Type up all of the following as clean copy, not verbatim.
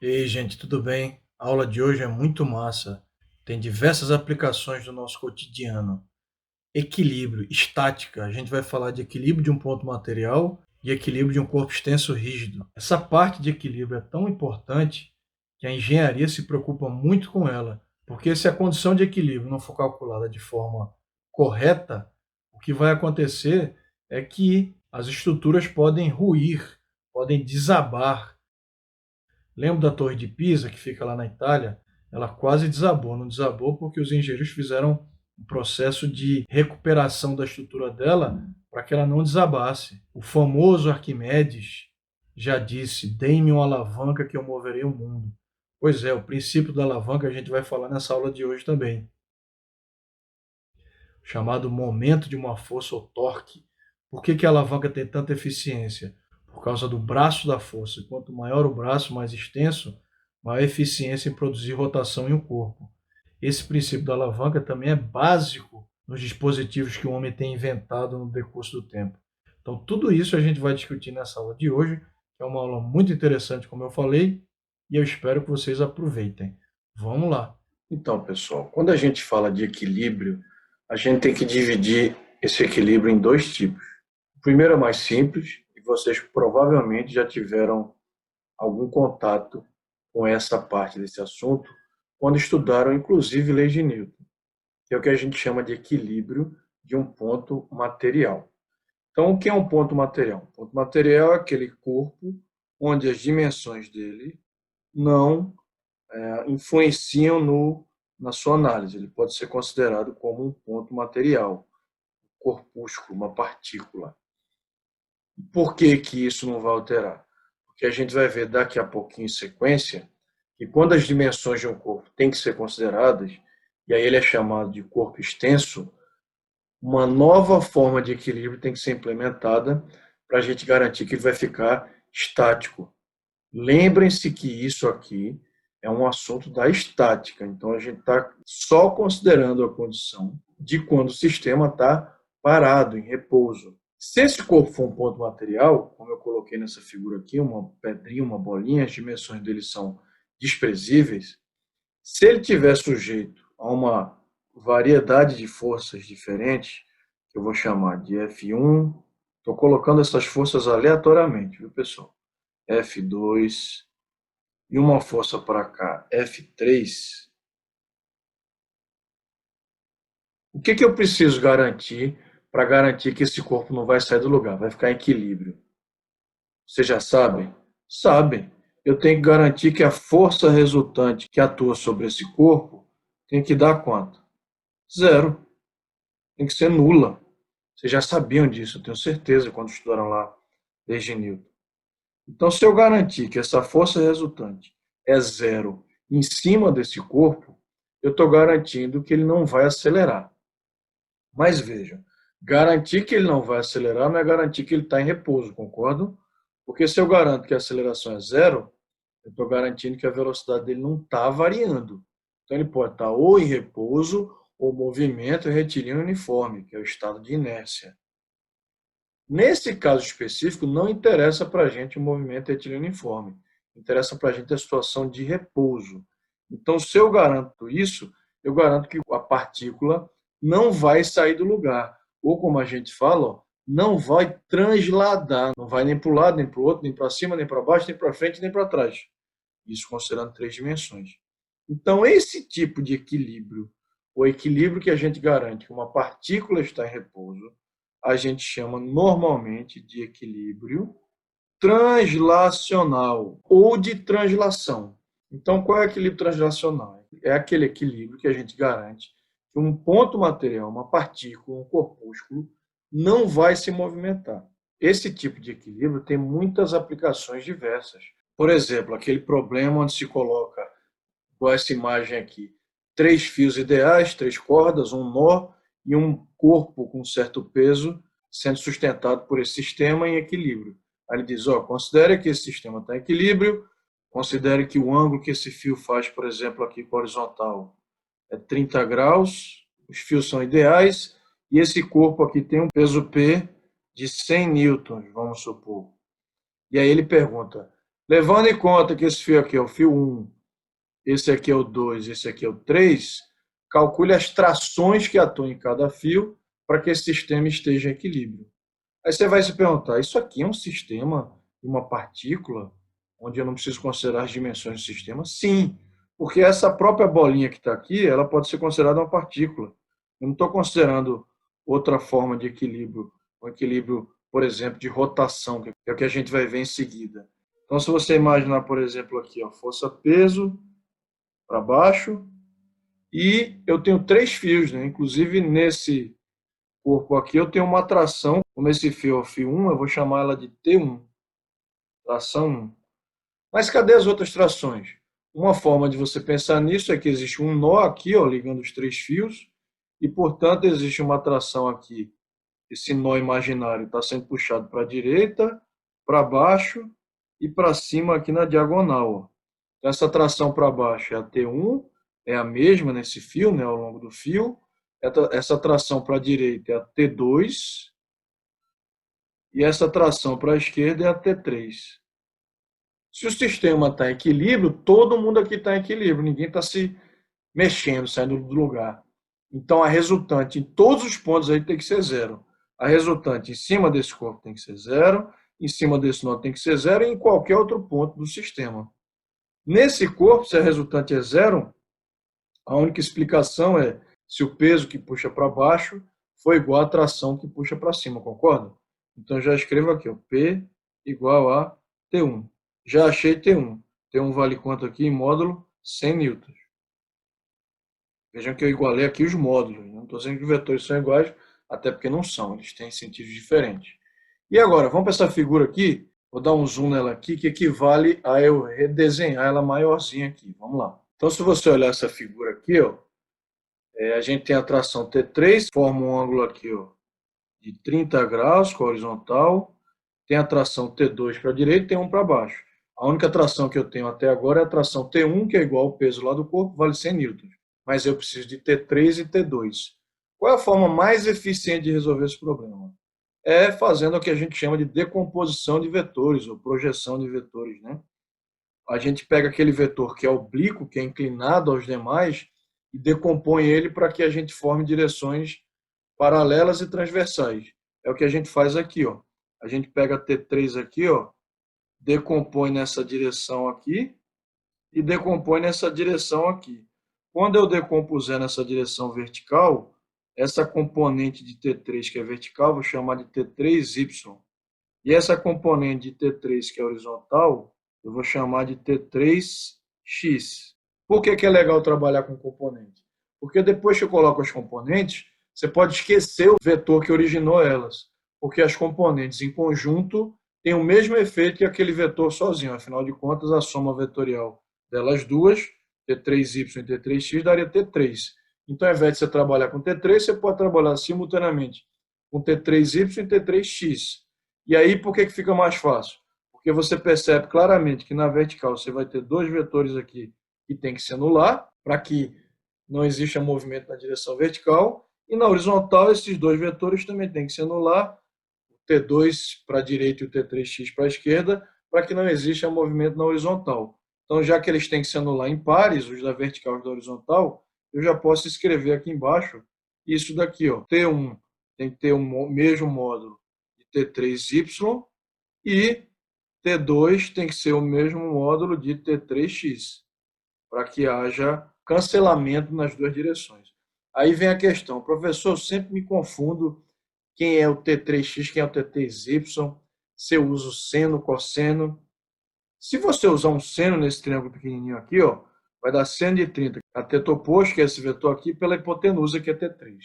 E aí, gente, tudo bem? A aula de hoje é muito massa. Tem diversas aplicações do nosso cotidiano. Equilíbrio, estática. A gente vai falar de equilíbrio de um ponto material e equilíbrio de um corpo extenso rígido. Essa parte de equilíbrio é tão importante que a engenharia se preocupa muito com ela, porque se a condição de equilíbrio não for calculada de forma correta, o que vai acontecer é que as estruturas podem ruir, podem desabar. Lembro da Torre de Pisa, que fica lá na Itália? Ela quase desabou. Não desabou porque os engenheiros fizeram um processo de recuperação da estrutura dela para que ela não desabasse. O famoso Arquimedes já disse: "Dê-me uma alavanca que eu moverei o mundo". Pois é, o princípio da alavanca a gente vai falar nessa aula de hoje também, chamado momento de uma força ou torque. Por que a alavanca tem tanta eficiência? Por causa do braço da força. Quanto maior o braço, mais extenso, maior eficiência em produzir rotação em um corpo. Esse princípio da alavanca também é básico nos dispositivos que o homem tem inventado no decurso do tempo. Então, tudo isso a gente vai discutir nessa aula de hoje, que é uma aula muito interessante, como eu falei, e eu espero que vocês aproveitem. Vamos lá. Então, pessoal, quando a gente fala de equilíbrio, a gente tem que dividir esse equilíbrio em dois tipos. O primeiro é mais simples, e vocês provavelmente já tiveram algum contato com essa parte desse assunto quando estudaram, inclusive, leis de Newton, que é o que a gente chama de equilíbrio de um ponto material. Então, o que é um ponto material? Um ponto material é aquele corpo onde as dimensões dele não influenciam na sua análise. Ele pode ser considerado como um ponto material, um corpúsculo, uma partícula. Por que que isso não vai alterar? Porque a gente vai ver daqui a pouquinho em sequência que quando as dimensões de um corpo têm que ser consideradas, e aí ele é chamado de corpo extenso, uma nova forma de equilíbrio tem que ser implementada para a gente garantir que ele vai ficar estático. Lembrem-se que isso aqui é um assunto da estática, então a gente está só considerando a condição de quando o sistema está parado, em repouso. Se esse corpo for um ponto material, como eu coloquei nessa figura aqui, uma pedrinha, uma bolinha, as dimensões dele são desprezíveis, se ele tiver sujeito a uma variedade de forças diferentes, que eu vou chamar de F1, estou colocando essas forças aleatoriamente, viu, pessoal? F2 e uma força para cá, F3. O que eu preciso garantir para garantir que esse corpo não vai sair do lugar, vai ficar em equilíbrio? Vocês já sabem? Sabem. Eu tenho que garantir que a força resultante que atua sobre esse corpo tem que dar quanto? Zero. Tem que ser nula. Vocês já sabiam disso, eu tenho certeza, quando estudaram lá desde Newton. Então, se eu garantir que essa força resultante é zero em cima desse corpo, eu estou garantindo que ele não vai acelerar. Mas vejam, garantir que ele não vai acelerar não é garantir que ele está em repouso, concordam? Porque se eu garanto que a aceleração é zero, eu estou garantindo que a velocidade dele não está variando. Então ele pode estar ou em repouso ou movimento retilíneo uniforme, que é o estado de inércia. Nesse caso específico, não interessa para a gente o movimento retilíneo uniforme, interessa para a gente a situação de repouso. Então, se eu garanto isso, eu garanto que a partícula não vai sair do lugar, ou como a gente fala, não vai transladar, não vai nem para um lado, nem para o outro, nem para cima, nem para baixo, nem para frente, nem para trás. Isso considerando três dimensões. Então, esse tipo de equilíbrio, o equilíbrio que a gente garante que uma partícula está em repouso, a gente chama normalmente de equilíbrio translacional ou de translação. Então, qual é o equilíbrio translacional? É aquele equilíbrio que a gente garante que um ponto material, uma partícula, um corpúsculo, não vai se movimentar. Esse tipo de equilíbrio tem muitas aplicações diversas. Por exemplo, aquele problema onde se coloca, com essa imagem aqui, três fios ideais, três cordas, um nó e um corpo com certo peso sendo sustentado por esse sistema em equilíbrio. Aí ele diz, considere que esse sistema está em equilíbrio, considere que o ângulo que esse fio faz, por exemplo, aqui com a horizontal é 30 graus, os fios são ideais, e esse corpo aqui tem um peso P de 100 newtons, vamos supor. E aí ele pergunta, Levando em conta que esse fio aqui é o fio 1, esse aqui é o 2, esse aqui é o 3, calcule as trações que atuam em cada fio para que esse sistema esteja em equilíbrio. Aí você vai se perguntar, isso aqui é um sistema de uma partícula, onde eu não preciso considerar as dimensões do sistema? Sim, porque essa própria bolinha que está aqui, ela pode ser considerada uma partícula. Eu não estou considerando outra forma de equilíbrio, um equilíbrio, por exemplo, de rotação, que é o que a gente vai ver em seguida. Então, se você imaginar, por exemplo, aqui, ó, força-peso para baixo, e eu tenho 3 fios, né? Inclusive nesse corpo aqui eu tenho uma tração, como esse fio é o fio 1, eu vou chamar ela de T1, tração 1. Mas cadê as outras trações? Uma forma de você pensar nisso é que existe um nó aqui, ó, ligando os 3 fios, e portanto existe uma tração aqui. Esse nó imaginário está sendo puxado para a direita, para baixo e para cima aqui na diagonal. Ó. Então, essa tração para baixo é a T1, é a mesma nesse fio, né, ao longo do fio. Essa tração para a direita é a T2 e essa tração para a esquerda é a T3. Se o sistema está em equilíbrio, todo mundo aqui está em equilíbrio, ninguém está se mexendo, saindo do lugar. Então, a resultante em todos os pontos aí tem que ser zero. A resultante em cima desse corpo tem que ser zero, em cima desse nó tem que ser zero e em qualquer outro ponto do sistema. Nesse corpo, se a resultante é zero, a única explicação é se o peso que puxa para baixo foi igual à tração que puxa para cima, concorda? Então, já escrevo aqui, ó, P igual a T1. Já achei T1. T1 vale quanto aqui em módulo? 100 newtons. Vejam que eu igualei aqui os módulos. Não estou dizendo que os vetores são iguais, até porque não são, eles têm sentidos diferentes. E agora, vamos para essa figura aqui. Vou dar um zoom nela aqui, que equivale a eu redesenhar ela maiorzinha aqui. Vamos lá. Então, se você olhar essa figura aqui, ó, a gente tem a tração T3, forma um ângulo aqui ó, de 30 graus com a horizontal. Tem a tração T2 para a direita e tem um para baixo. A única tração que eu tenho até agora é a tração T1, que é igual ao peso lá do corpo, vale 100 newtons. Mas eu preciso de T3 e T2. Qual é a forma mais eficiente de resolver esse problema? É fazendo o que a gente chama de decomposição de vetores, ou projeção de vetores, né? A gente pega aquele vetor que é oblíquo, que é inclinado aos demais, e decompõe ele para que a gente forme direções paralelas e transversais. É o que a gente faz aqui, ó. A gente pega T3 aqui, ó, decompõe nessa direção aqui e decompõe nessa direção aqui. Quando eu decompuser nessa direção vertical, essa componente de T3 que é vertical, vou chamar de T3Y. E essa componente de T3 que é horizontal, eu vou chamar de T3X. Por que é legal trabalhar com componente? Porque depois que eu coloco as componentes, você pode esquecer o vetor que originou elas. Porque as componentes em conjunto têm o mesmo efeito que aquele vetor sozinho. Afinal de contas, a soma vetorial delas duas, T3Y e T3X, daria T3. Então, ao invés de você trabalhar com T3, você pode trabalhar simultaneamente com T3Y e T3X. E aí, por que fica mais fácil? Porque você percebe claramente que na vertical você vai ter dois vetores aqui que tem que se anular, para que não exista movimento na direção vertical, e na horizontal esses dois vetores também têm que se anular, o T2 para a direita e o T3x para a esquerda, para que não exista movimento na horizontal. Então, já que eles têm que se anular em pares, os da vertical e os da horizontal, eu já posso escrever aqui embaixo isso daqui, ó, T1 tem que ter o mesmo módulo de T3Y e T2 tem que ser o mesmo módulo de T3x, para que haja cancelamento nas duas direções. Aí vem a questão, professor, eu sempre me confundo quem é o T3x, quem é o T3y, se eu uso seno, cosseno. Se você usar um seno nesse triângulo pequenininho aqui, ó, vai dar seno de 30, cateto oposto, que é esse vetor aqui, pela hipotenusa, que é T3.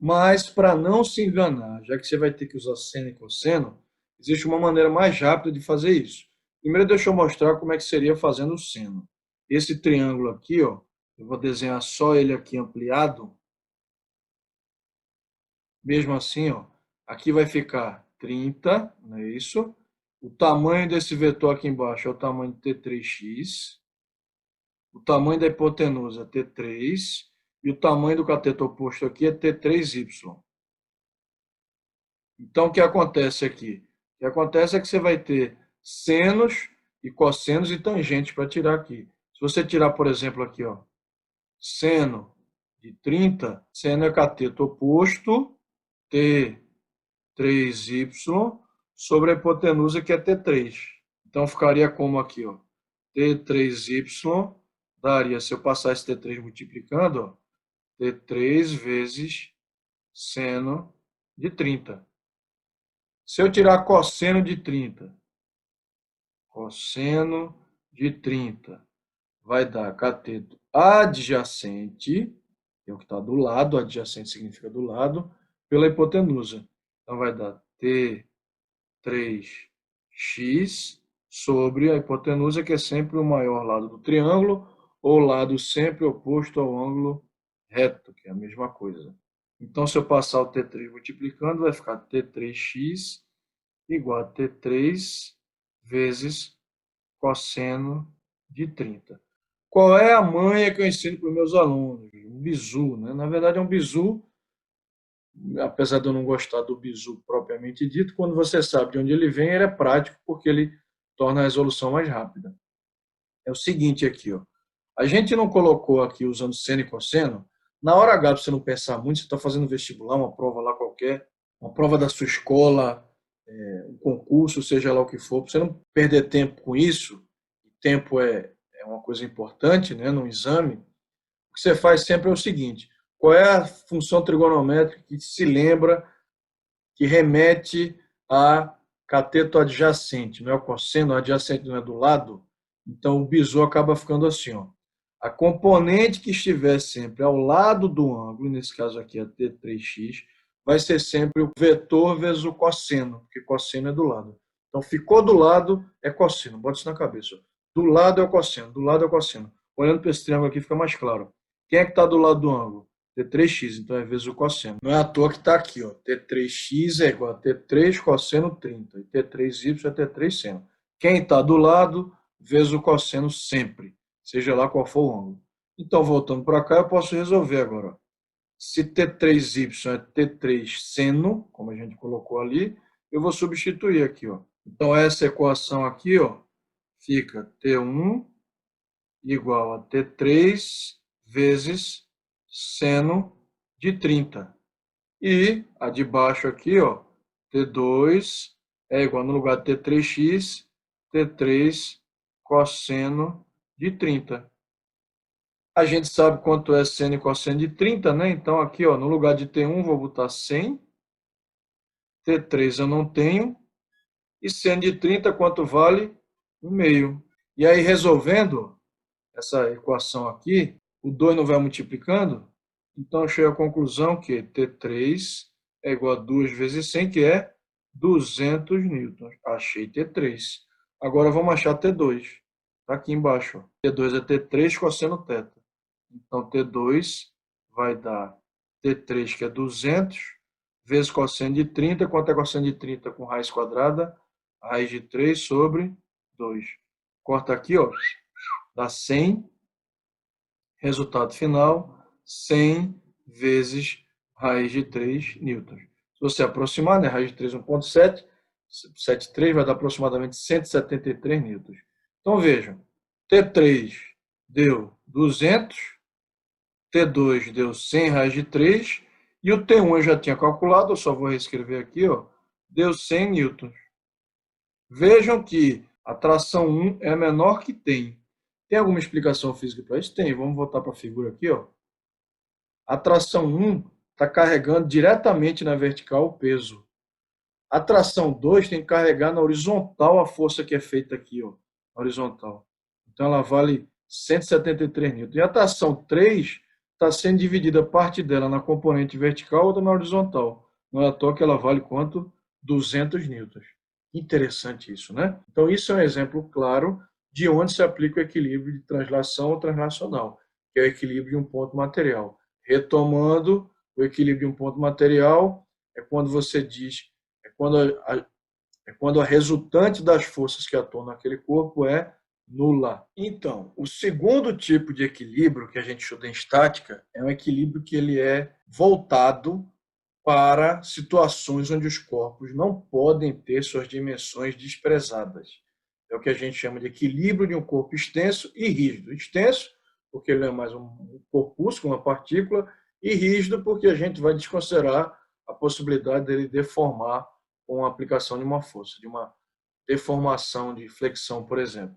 Mas, para não se enganar, já que você vai ter que usar seno e cosseno, existe uma maneira mais rápida de fazer isso. Primeiro, deixa eu mostrar como é que seria fazendo o seno. Esse triângulo aqui, ó, eu vou desenhar só ele aqui ampliado. Mesmo assim, ó, aqui vai ficar 30, não é isso? O tamanho desse vetor aqui embaixo é o tamanho de T3x. O tamanho da hipotenusa é T3. E o tamanho do cateto oposto aqui é T3y. Então, o que acontece aqui? O que acontece é que você vai ter senos e cossenos e tangentes para tirar aqui. Se você tirar, por exemplo, aqui, ó, seno de 30, seno é cateto oposto, T3y, sobre a hipotenusa, que é T3. Então, ficaria como aqui, ó, T3y daria, se eu passar esse T3 multiplicando, ó, T3 vezes seno de 30. Se eu tirar cosseno de 30, cosseno de 30 vai dar cateto adjacente, que é o que está do lado, adjacente significa do lado, pela hipotenusa. Então, vai dar T3x sobre a hipotenusa, que é sempre o maior lado do triângulo, ou lado sempre oposto ao ângulo reto, que é a mesma coisa. Então, se eu passar o T3 multiplicando, vai ficar T3x igual a T3 vezes cosseno de 30. Qual é a manha que eu ensino para os meus alunos? Um bizu, né? Na verdade, é um bizu, apesar de eu não gostar do bizu propriamente dito, quando você sabe de onde ele vem, ele é prático, porque ele torna a resolução mais rápida. É o seguinte aqui, ó. A gente não colocou aqui usando seno e cosseno. Na hora H, para você não pensar muito, você está fazendo vestibular, uma prova lá qualquer, uma prova da sua escola, um concurso, seja lá o que for, para você não perder tempo com isso. Tempo é uma coisa importante, né, no exame. O que você faz sempre é o seguinte: qual é a função trigonométrica que se lembra, que remete a cateto adjacente? Não é o cosseno, o adjacente não é do lado? Então, o bizu acaba ficando assim, ó. A componente que estiver sempre ao lado do ângulo, nesse caso aqui é T3x, vai ser sempre o vetor vezes o cosseno, porque cosseno é do lado. Então, ficou do lado, é cosseno. Bota isso na cabeça. Do lado é o cosseno, do lado é o cosseno. Olhando para esse triângulo aqui fica mais claro. Quem é que está do lado do ângulo? T3x, então é vezes o cosseno. Não é à toa que está aqui, ó. T3x é igual a T3 cosseno 30. E T3y é T3 seno. Quem está do lado, vezes o cosseno sempre, seja lá qual for o ângulo. Então, voltando para cá, eu posso resolver agora. Se T3y é T3 seno, como a gente colocou ali, eu vou substituir aqui, ó. Então, essa equação aqui, ó, fica T1 igual a T3 vezes seno de 30. E a de baixo aqui, ó, T2 é igual, no lugar de T3x, T3 cosseno de 30. A gente sabe quanto é seno e cosseno de 30, né? Então, aqui, ó, no lugar de T1, vou botar 100. T3 eu não tenho. E seno de 30, quanto vale? 1/2. E aí, resolvendo essa equação aqui, o 2 não vai multiplicando, então eu chego à conclusão que T3 é igual a 2 vezes 100, que é 200 newtons. Achei T3. Agora vamos achar T2. Está aqui embaixo. Ó. T2 é T3 cosseno θ. Então T2 vai dar T3, que é 200, vezes cosseno de 30. Quanto é cosseno de 30 com raiz quadrada? Raiz de 3 sobre 2. Corta aqui, ó. Dá 100. Resultado final, 100 vezes raiz de 3 newtons. Se você aproximar, né, raiz de 3 1,7, 73 vai dar aproximadamente 173 newtons. Então vejam, T3 deu 200, T2 deu 100 raiz de 3, e o T1 eu já tinha calculado, eu só vou reescrever aqui, ó, deu 100 newtons. Vejam que a tração 1 é a menor que tem. Tem alguma explicação física para isso? Tem. Vamos voltar para a figura aqui, ó. A tração 1 está carregando diretamente na vertical o peso. A tração 2 tem que carregar na horizontal a força que é feita aqui, ó, na horizontal. Então ela vale 173 newtons. E a tração 3 está sendo dividida parte dela na componente vertical e outra na horizontal. Não é à toa que ela vale quanto? 200 newtons. Interessante isso, né? Então isso é um exemplo claro de onde se aplica o equilíbrio de translação ou translacional, que é o equilíbrio de um ponto material. Retomando, o equilíbrio de um ponto material é quando você diz, é quando a resultante das forças que atuam naquele corpo é nula. Então, o segundo tipo de equilíbrio que a gente estuda em estática é um equilíbrio que ele é voltado para situações onde os corpos não podem ter suas dimensões desprezadas. É o que a gente chama de equilíbrio de um corpo extenso e rígido. Extenso, porque ele é mais um corpúsculo, uma partícula, e rígido, porque a gente vai desconsiderar a possibilidade dele deformar com a aplicação de uma força, de uma deformação de flexão, por exemplo.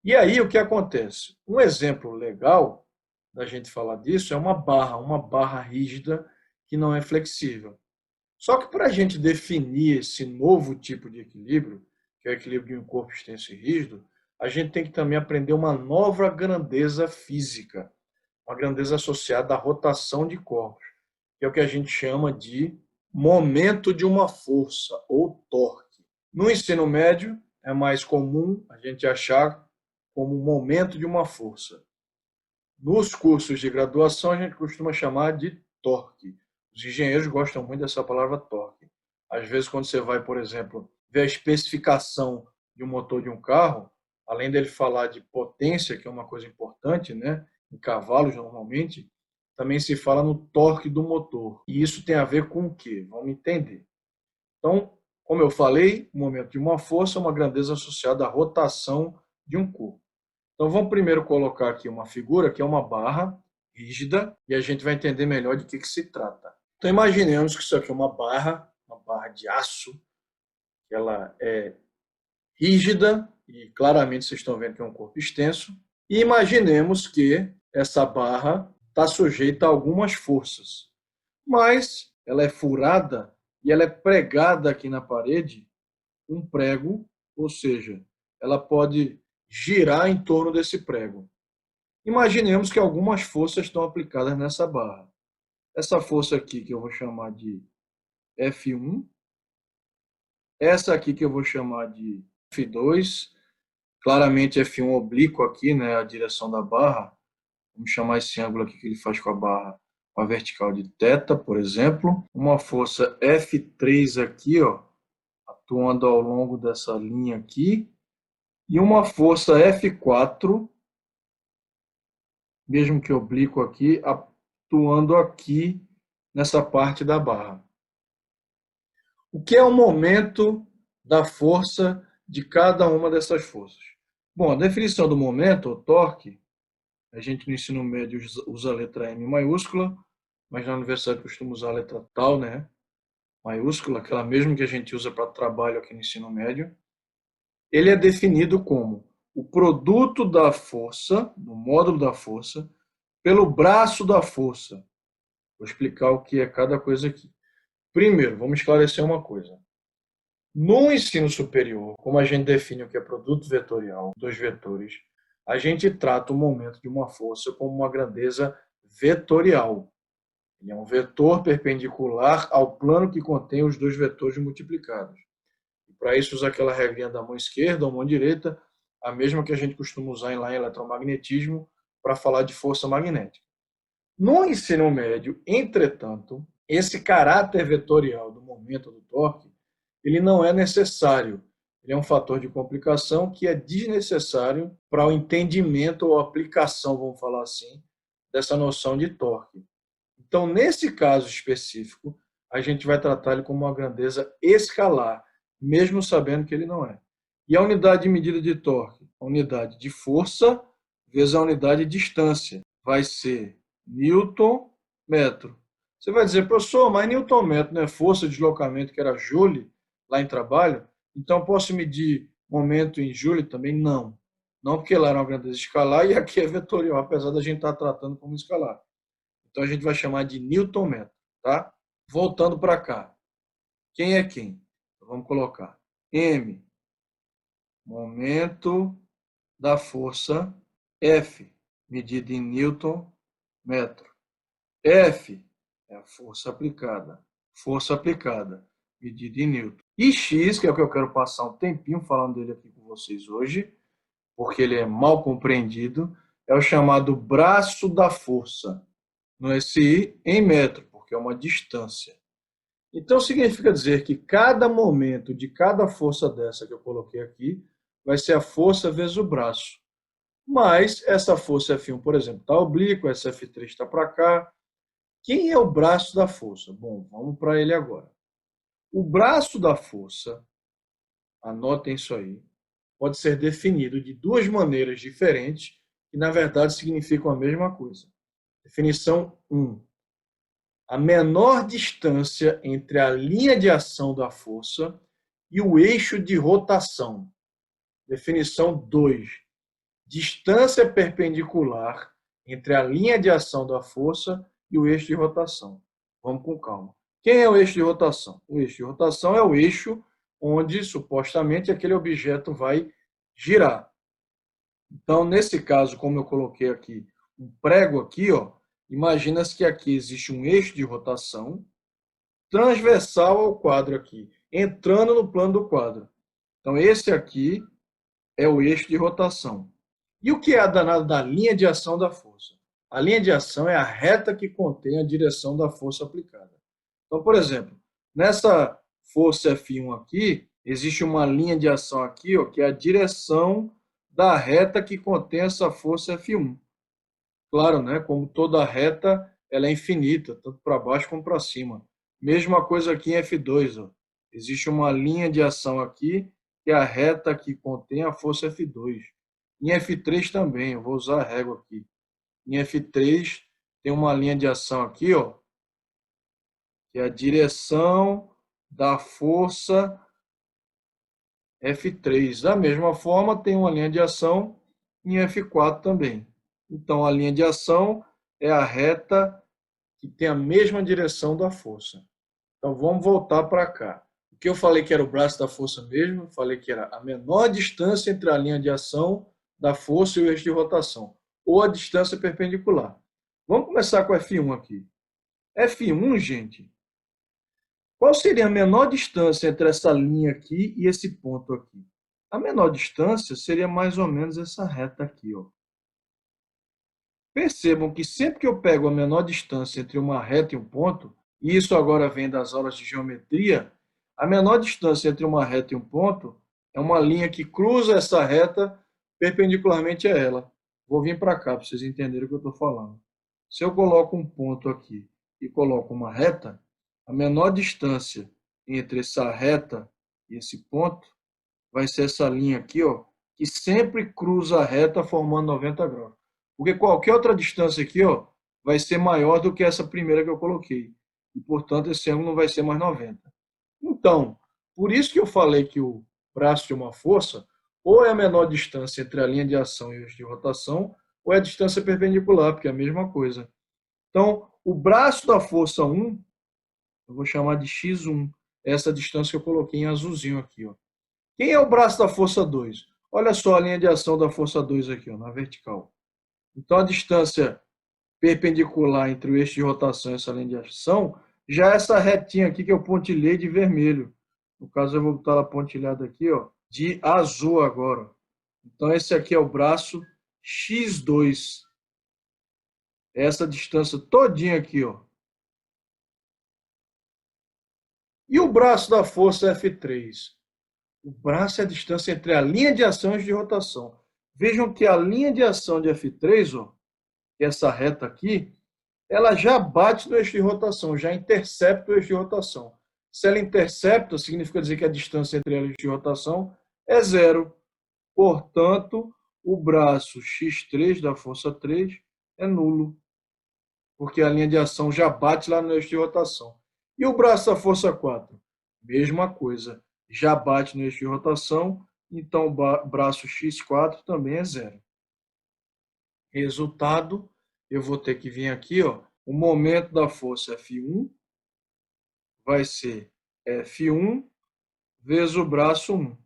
E aí o que acontece? Um exemplo legal da gente falar disso é uma barra rígida que não é flexível. Só que para a gente definir esse novo tipo de equilíbrio, que é o equilíbrio de um corpo extenso e rígido, a gente tem que também aprender uma nova grandeza física, uma grandeza associada à rotação de corpos, que é o que a gente chama de momento de uma força, ou torque. No ensino médio, é mais comum a gente achar como momento de uma força. Nos cursos de graduação, a gente costuma chamar de torque. Os engenheiros gostam muito dessa palavra torque. Às vezes, quando você vai, por exemplo, ver a especificação de um motor de um carro, além dele falar de potência, que é uma coisa importante, né, em cavalos normalmente, também se fala no torque do motor. E isso tem a ver com o quê? Vamos entender. Então, como eu falei, o momento de uma força é uma grandeza associada à rotação de um corpo. Então, vamos primeiro colocar aqui uma figura que é uma barra rígida e a gente vai entender melhor de que se trata. Então, imaginemos que isso aqui é uma barra de aço, que ela é rígida e claramente vocês estão vendo que é um corpo extenso. E imaginemos que essa barra está sujeita a algumas forças, mas ela é furada e ela é pregada aqui na parede um prego, ou seja, ela pode girar em torno desse prego. Imaginemos que algumas forças estão aplicadas nessa barra. Essa força aqui que eu vou chamar de F1, essa aqui que eu vou chamar de F2, claramente F1 oblíquo aqui, né, a direção da barra. Vamos chamar esse ângulo aqui que ele faz com a barra, com a vertical de θ, por exemplo. Uma força F3 aqui, ó, atuando ao longo dessa linha aqui. E uma força F4, mesmo que oblíquo aqui, atuando aqui nessa parte da barra. O que é o momento da força de cada uma dessas forças? Bom, a definição do momento, o torque, a gente no ensino médio usa a letra M maiúscula, mas na universidade costuma usar a letra tal, né? Maiúscula, aquela mesma que a gente usa para trabalho aqui no ensino médio. Ele é definido como o produto da força, do módulo da força, pelo braço da força. Vou explicar o que é cada coisa aqui. Primeiro, vamos esclarecer uma coisa. No ensino superior, como a gente define o que é produto vetorial, dois vetores, a gente trata o momento de uma força como uma grandeza vetorial. Ele é um vetor perpendicular ao plano que contém os dois vetores multiplicados. E para isso, usa aquela regrinha da mão esquerda ou mão direita, a mesma que a gente costuma usar lá em eletromagnetismo para falar de força magnética. No ensino médio, entretanto, esse caráter vetorial do momento do torque, ele não é necessário. Ele é um fator de complicação que é desnecessário para o entendimento ou aplicação, vamos falar assim, dessa noção de torque. Então, nesse caso específico, a gente vai tratar ele como uma grandeza escalar, mesmo sabendo que ele não é. E a unidade de medida de torque, a unidade de força vezes a unidade de distância, vai ser Newton metro. Você vai dizer, professor, mas Newton metro não é força de deslocamento que era Joule lá em trabalho? Então posso medir momento em Joule também? Não. Não, porque lá era uma grandeza escalar e aqui é vetorial, apesar da gente estar tratando como escalar. Então a gente vai chamar de Newton metro, tá? Voltando para cá. Quem é quem? Então, vamos colocar M, momento da força F, medida em Newton metro. F é a força aplicada. Força aplicada, medida em Newton. E X, que é o que eu quero passar um tempinho falando dele aqui com vocês hoje, porque ele é mal compreendido, é o chamado braço da força. No SI, em metro, porque é uma distância. Então, significa dizer que cada momento de cada força dessa que eu coloquei aqui vai ser a força vezes o braço. Mas essa força F1, por exemplo, está oblíqua, essa F3 está para cá. Quem é o braço da força? Bom, vamos para ele agora. O braço da força, anotem isso aí, pode ser definido de duas maneiras diferentes, que na verdade significam a mesma coisa. Definição 1. A menor distância entre a linha de ação da força e o eixo de rotação. Definição 2. Distância perpendicular entre a linha de ação da força e o eixo de rotação. Vamos com calma. Quem é o eixo de rotação? O eixo de rotação é o eixo onde, supostamente, aquele objeto vai girar. Então, nesse caso, como eu coloquei aqui um prego aqui, ó, imagina-se que aqui existe um eixo de rotação transversal ao quadro aqui, entrando no plano do quadro. Então, esse aqui é o eixo de rotação. E o que é a danada da linha de ação da força? A linha de ação é a reta que contém a direção da força aplicada. Então, por exemplo, nessa força F1 aqui, existe uma linha de ação aqui, ó, que é a direção da reta que contém essa força F1. Claro, né? Como toda reta, ela é infinita, tanto para baixo como para cima. Mesma coisa aqui em F2, ó. Existe uma linha de ação aqui, que é a reta que contém a força F2. Em F3 também, eu vou usar a régua aqui. Em F3 tem uma linha de ação aqui, ó, que é a direção da força F3. Da mesma forma, tem uma linha de ação em F4 também. Então, a linha de ação é a reta que tem a mesma direção da força. Então, vamos voltar para cá. O que eu falei que era o braço da força mesmo, eu falei que era a menor distância entre a linha de ação da força e o eixo de rotação, ou a distância perpendicular. Vamos começar com F1 aqui. F1, gente, qual seria a menor distância entre essa linha aqui e esse ponto aqui? A menor distância seria mais ou menos essa reta aqui, ó. Percebam que sempre que eu pego a menor distância entre uma reta e um ponto, e isso agora vem das aulas de geometria, a menor distância entre uma reta e um ponto é uma linha que cruza essa reta perpendicularmente a ela. Vou vir para cá para vocês entenderem o que eu estou falando. Se eu coloco um ponto aqui e coloco uma reta, a menor distância entre essa reta e esse ponto vai ser essa linha aqui, ó, que sempre cruza a reta formando 90 graus. Porque qualquer outra distância aqui, ó, vai ser maior do que essa primeira que eu coloquei. E, portanto, esse ângulo não vai ser mais 90. Então, por isso que eu falei que o braço de uma força ou é a menor distância entre a linha de ação e o eixo de rotação, ou é a distância perpendicular, porque é a mesma coisa. Então, o braço da força 1, eu vou chamar de x1, essa distância que eu coloquei em azulzinho aqui, ó. Quem é o braço da força 2? Olha só a linha de ação da força 2 aqui, ó, na vertical. Então, a distância perpendicular entre o eixo de rotação e essa linha de ação já é essa retinha aqui que eu pontilhei de vermelho. No caso, eu vou botar ela pontilhada aqui, ó, de azul agora. Então, esse aqui é o braço x2. Essa distância todinha aqui, ó. E o braço da força F3? O braço é a distância entre a linha de ação e o eixo de rotação. Vejam que a linha de ação de F3, ó, essa reta aqui, ela já bate no eixo de rotação, já intercepta o eixo de rotação. Se ela intercepta, significa dizer que a distância entre ela e o eixo de rotação é zero. Portanto, o braço x3 da força 3 é nulo, porque a linha de ação já bate lá no eixo de rotação. E o braço da força 4? Mesma coisa, já bate no eixo de rotação, então o braço x4 também é zero. Resultado, eu vou ter que vir aqui, ó, o momento da força F1 vai ser F1 vezes o braço 1.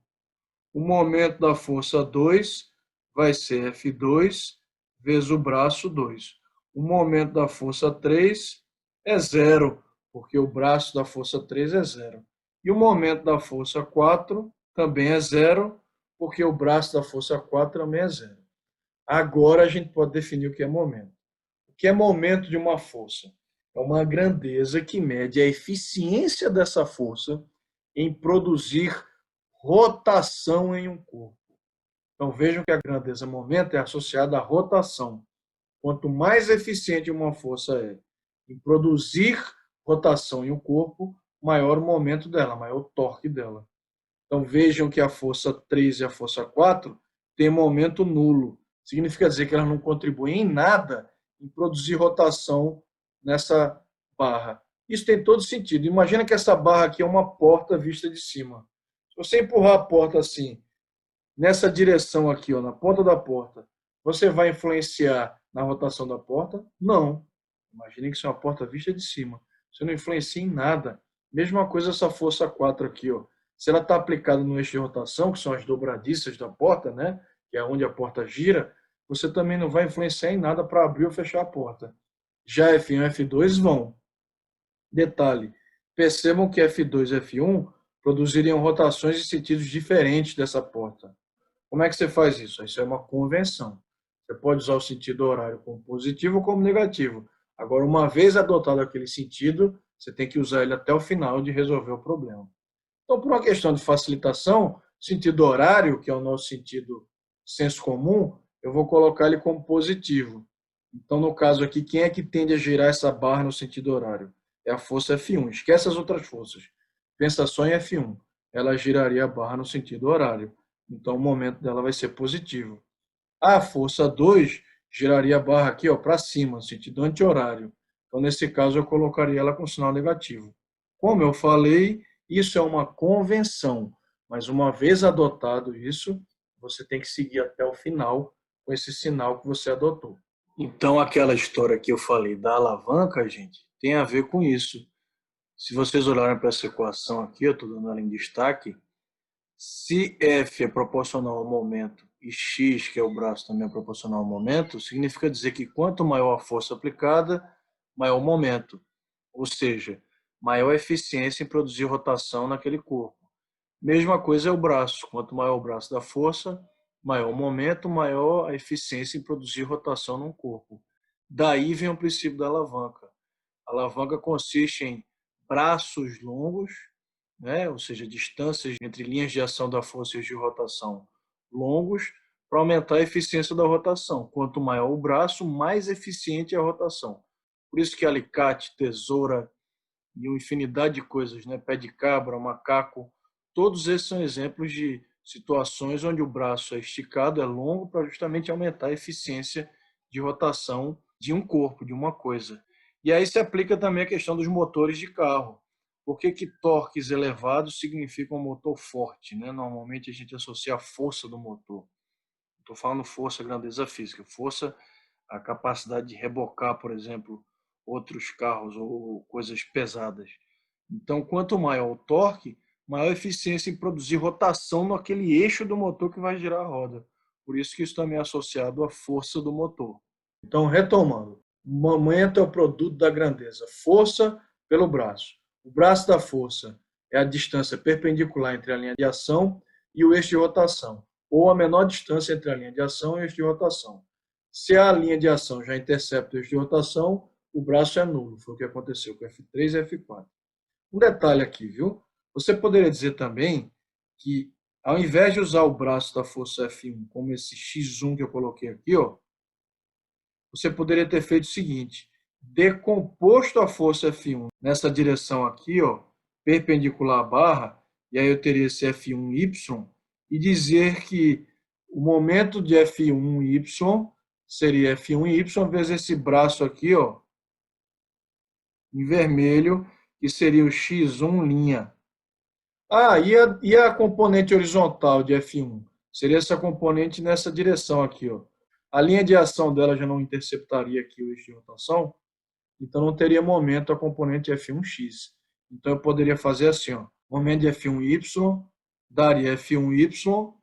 O momento da força 2 vai ser F2 vezes o braço 2. O momento da força 3 é zero, porque o braço da força 3 é zero. E o momento da força 4 também é zero, porque o braço da força 4 também é zero. Agora a gente pode definir o que é momento. O que é momento de uma força? É uma grandeza que mede a eficiência dessa força em produzir rotação em um corpo. Então vejam que a grandeza momento é associada à rotação. Quanto mais eficiente uma força é em produzir rotação em um corpo, maior o momento dela, maior o torque dela. Então vejam que a força 3 e a força 4 têm momento nulo. Significa dizer que elas não contribuem em nada em produzir rotação nessa barra. Isso tem todo sentido. Imagina que essa barra aqui é uma porta vista de cima. Se você empurrar a porta assim, nessa direção aqui, ó, na ponta da porta, você vai influenciar na rotação da porta? Não. Imagine que isso é uma porta vista de cima. Você não influencia em nada. Mesma coisa essa força 4 aqui, ó. Se ela está aplicada no eixo de rotação, que são as dobradiças da porta, né? Que é onde a porta gira, você também não vai influenciar em nada para abrir ou fechar a porta. Já F1 e F2 vão. Detalhe, percebam que F2 e F1 produziriam rotações em sentidos diferentes dessa porta. Como é que você faz isso? Isso é uma convenção. Você pode usar o sentido horário como positivo ou como negativo. Agora, uma vez adotado aquele sentido, você tem que usar ele até o final de resolver o problema. Então, por uma questão de facilitação, sentido horário, que é o nosso sentido senso comum, eu vou colocar ele como positivo. Então, no caso aqui, quem é que tende a girar essa barra no sentido horário? É a força F1. Esquece as outras forças. Pensa só em F1. Ela giraria a barra no sentido horário. Então, o momento dela vai ser positivo. A força 2 giraria a barra aqui para cima, no sentido anti-horário. Então, nesse caso, eu colocaria ela com sinal negativo. Como eu falei, isso é uma convenção. Mas uma vez adotado isso, você tem que seguir até o final com esse sinal que você adotou. Então, aquela história que eu falei da alavanca, gente, tem a ver com isso. Se vocês olharem para essa equação aqui, eu estou dando ela em destaque, se F é proporcional ao momento e X, que é o braço, também é proporcional ao momento, significa dizer que quanto maior a força aplicada, maior o momento. Ou seja, maior a eficiência em produzir rotação naquele corpo. Mesma coisa é o braço. Quanto maior o braço da força, maior o momento, maior a eficiência em produzir rotação num corpo. Daí vem o princípio da alavanca. A alavanca consiste em braços longos, né? Ou seja, distâncias entre linhas de ação da força e de rotação longos, para aumentar a eficiência da rotação. Quanto maior o braço, mais eficiente é a rotação. Por isso que alicate, tesoura e uma infinidade de coisas, né? Pé de cabra, macaco, todos esses são exemplos de situações onde o braço é esticado, é longo, para justamente aumentar a eficiência de rotação de um corpo, de uma coisa. E aí se aplica também a questão dos motores de carro. Por que que torques elevados significam um motor forte, né? Normalmente a gente associa a força do motor. Estou falando força, grandeza física. Força, a capacidade de rebocar, por exemplo, outros carros ou coisas pesadas. Então, quanto maior o torque, maior a eficiência em produzir rotação naquele eixo do motor que vai girar a roda. Por isso que isso também é associado à força do motor. Então, retomando, momento é o produto da grandeza, força pelo braço. O braço da força é a distância perpendicular entre a linha de ação e o eixo de rotação, ou a menor distância entre a linha de ação e o eixo de rotação. Se a linha de ação já intercepta o eixo de rotação, o braço é nulo. Foi o que aconteceu com F3 e F4. Um detalhe aqui, viu? Você poderia dizer também que, ao invés de usar o braço da força F1 como esse X1 que eu coloquei aqui, ó, você poderia ter feito o seguinte: decomposto a força F1 nessa direção aqui, ó, perpendicular à barra, e aí eu teria esse F1Y, e dizer que o momento de F1Y seria F1Y vezes esse braço aqui, ó, em vermelho, que seria o X1'. Ah, e a componente horizontal de F1? Seria essa componente nessa direção aqui, ó. A linha de ação dela já não interceptaria aqui o eixo de rotação, então não teria momento a componente F1x. Então eu poderia fazer assim, ó, momento de F1y daria F1y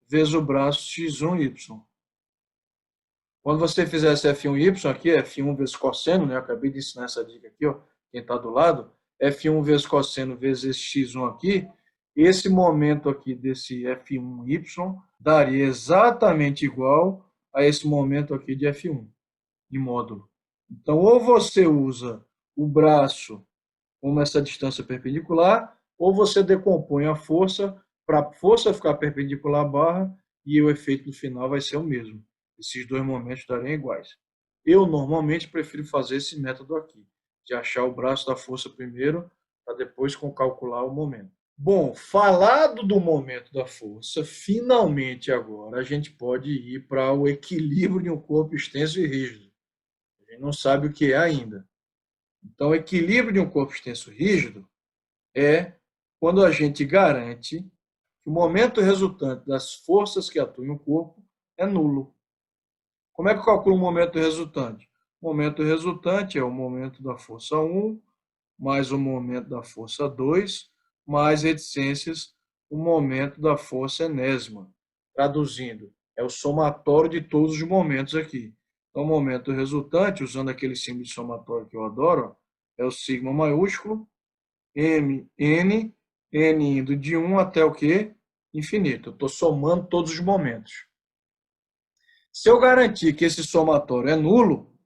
vezes o braço x1y. Quando você fizesse F1y aqui, F1 vezes cosseno, né? Eu acabei de ensinar essa dica aqui, ó, quem está do lado, F1 vezes cosseno vezes esse x1 aqui, esse momento aqui desse F1y daria exatamente igual a esse momento aqui de F1, de módulo. Então, ou você usa o braço como essa distância perpendicular, ou você decompõe a força para a força ficar perpendicular à barra e o efeito no final vai ser o mesmo. Esses dois momentos dariam iguais. Eu normalmente prefiro fazer esse método aqui, de achar o braço da força primeiro, para depois calcular o momento. Bom, falado do momento da força, finalmente agora a gente pode ir para o equilíbrio de um corpo extenso e rígido. A gente não sabe o que é ainda. Então, o equilíbrio de um corpo extenso e rígido é quando a gente garante que o momento resultante das forças que atuam no corpo é nulo. Como é que eu calculo o momento resultante? O momento resultante é o momento da força 1 mais o momento da força 2 mais reticências, o momento da força enésima. Traduzindo, é o somatório de todos os momentos aqui. Então, o momento resultante, usando aquele símbolo de somatório que eu adoro, é o sigma maiúsculo, N indo de 1 até o quê? Infinito. Eu estou somando todos os momentos. Se eu garantir que esse somatório é nulo,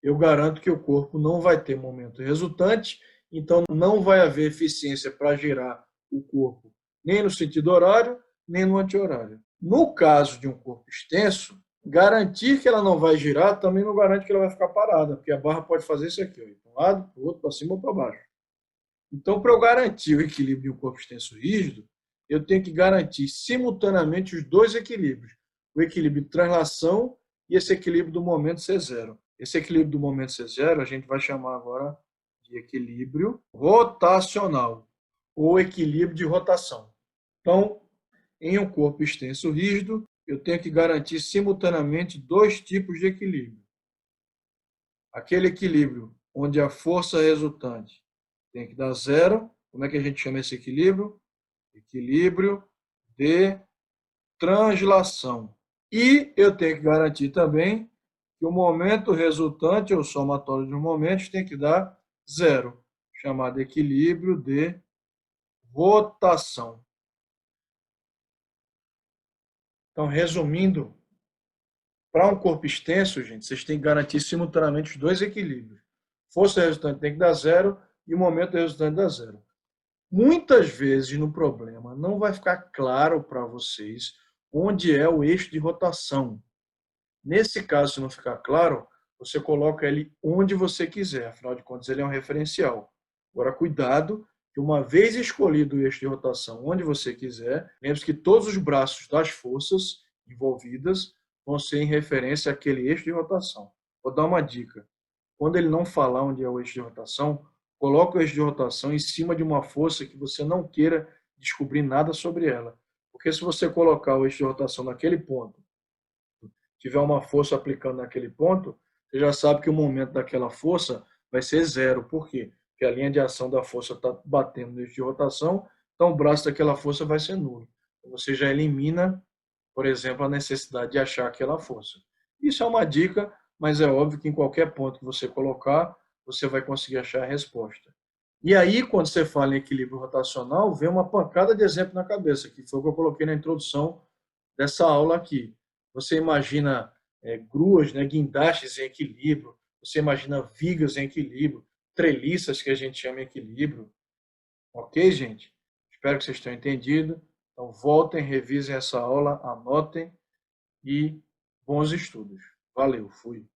eu garanto que o corpo não vai ter momento resultante, então não vai haver eficiência para girar o corpo nem no sentido horário, nem no anti-horário. No caso de um corpo extenso, garantir que ela não vai girar também não garante que ela vai ficar parada, porque a barra pode fazer isso aqui, para um lado, para o outro, para cima ou para baixo. Então, para eu garantir o equilíbrio de um corpo extenso rígido, eu tenho que garantir simultaneamente os dois equilíbrios: o equilíbrio de translação e esse equilíbrio do momento C0. Esse equilíbrio do momento C0 a gente vai chamar agora de equilíbrio rotacional ou equilíbrio de rotação. Então, em um corpo extenso rígido, eu tenho que garantir simultaneamente dois tipos de equilíbrio. Aquele equilíbrio onde a força resultante tem que dar zero. Como é que a gente chama esse equilíbrio? Equilíbrio de translação. E eu tenho que garantir também que o momento resultante, ou somatório de momentos, tem que dar zero, chamado equilíbrio de rotação. Então, resumindo, para um corpo extenso, gente, vocês têm que garantir simultaneamente os dois equilíbrios. Força resultante tem que dar zero e o momento resultante dá zero. Muitas vezes no problema não vai ficar claro para vocês onde é o eixo de rotação. Nesse caso, se não ficar claro, você coloca ele onde você quiser, afinal de contas ele é um referencial. Agora, cuidado, que uma vez escolhido o eixo de rotação onde você quiser, lembre-se que todos os braços das forças envolvidas vão ser em referência àquele eixo de rotação. Vou dar uma dica. Quando ele não falar onde é o eixo de rotação, coloque o eixo de rotação em cima de uma força que você não queira descobrir nada sobre ela. Porque se você colocar o eixo de rotação naquele ponto, tiver uma força aplicando naquele ponto, você já sabe que o momento daquela força vai ser zero. Por quê? Porque a linha de ação da força está batendo no eixo de rotação, então o braço daquela força vai ser nulo. Você já elimina, por exemplo, a necessidade de achar aquela força. Isso é uma dica, mas é óbvio que em qualquer ponto que você colocar, você vai conseguir achar a resposta. E aí, quando você fala em equilíbrio rotacional, vem uma pancada de exemplo na cabeça, que foi o que eu coloquei na introdução dessa aula aqui. Você imagina gruas, né, guindastes em equilíbrio, você imagina vigas em equilíbrio, treliças que a gente chama em equilíbrio. Ok, gente? Espero que vocês tenham entendido. Então, voltem, revisem essa aula, anotem e bons estudos. Valeu, fui.